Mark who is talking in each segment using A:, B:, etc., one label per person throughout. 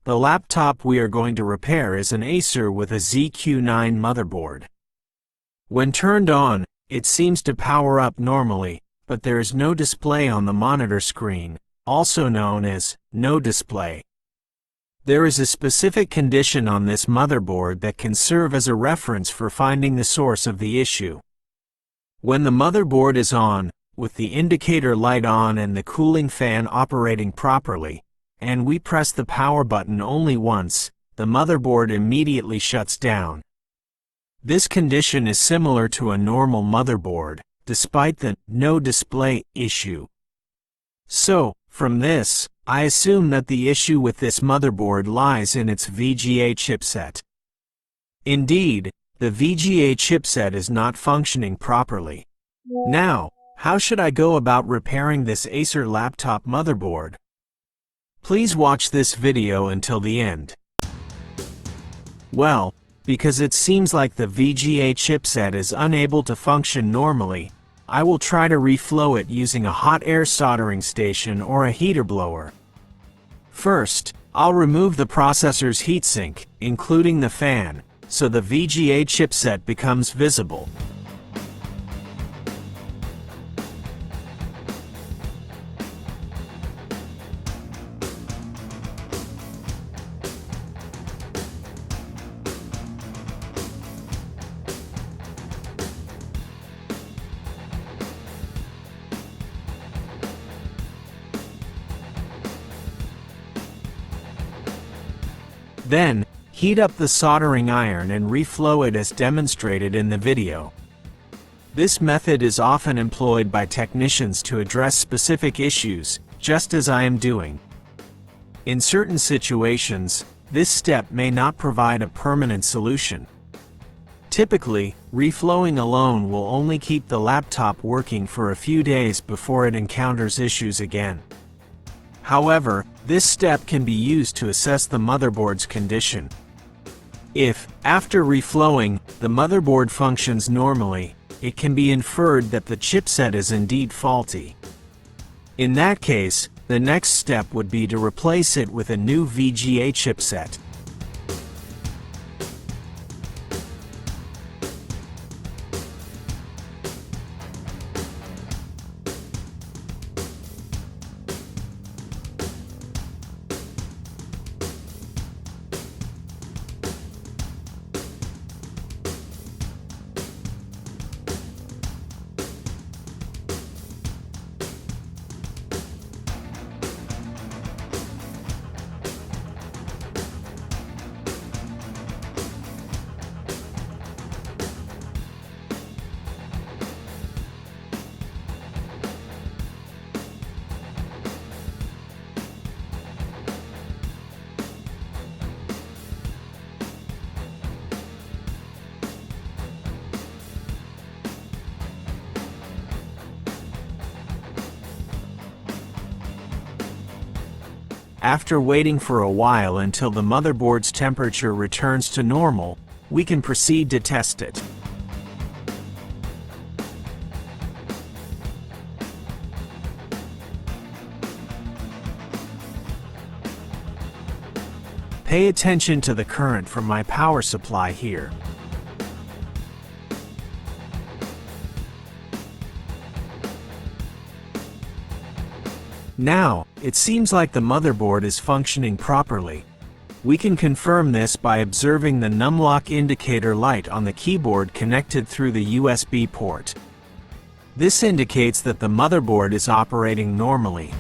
A: The laptop we are going to repair is an Acer with a ZQ9 motherboard. When turned on, it seems to power up normally, but there is no display on the monitor screen, also known as no display. There is a specific condition on this motherboard that can serve as a reference for finding the source of the issue. When the motherboard is on, with the indicator light on and the cooling fan operating properly, and we press the power button only once, the motherboard immediately shuts down. This condition is similar to a normal motherboard, despite the no display issue. So, from this, I assume that the issue with this motherboard lies in its VGA chipset. Indeed, the VGA chipset is not functioning properly. Now, how should I go about repairing this Acer laptop motherboard? Please watch this video until the end. Well, because it seems like the VGA chipset is unable to function normally, I will try to reflow it using a hot air soldering station or a heater blower. First, I'll remove the processor's heatsink, including the fan, so the VGA chipset becomes visible. Then, heat up the soldering iron and reflow it as demonstrated in the video. This method is often employed by technicians to address specific issues, just as I am doing. In certain situations, this step may not provide a permanent solution. Typically, reflowing alone will only keep the laptop working for a few days before it encounters issues again. However, this step can be used to assess the motherboard's condition. If, after reflowing, the motherboard functions normally, it can be inferred that the chipset is indeed faulty. In that case, the next step would be to replace it with a new VGA chipset. After waiting for a while until the motherboard's temperature returns to normal, we can proceed to test it. Pay attention to the current from my power supply here. Now, it seems like the motherboard is functioning properly. We can confirm this by observing the numlock indicator light on the keyboard connected through the USB port. This indicates that the motherboard is operating normally.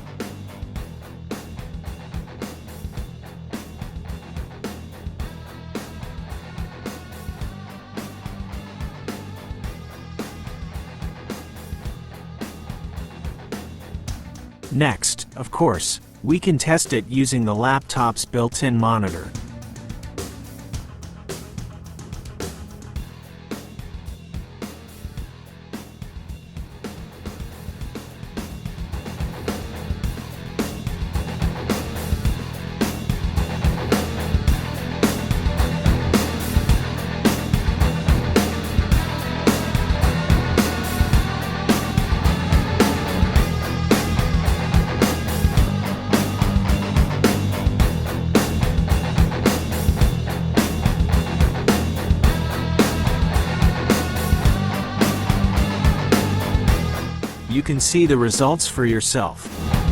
A: Next, of course, we can test it using the laptop's built-in monitor. You can see the results for yourself.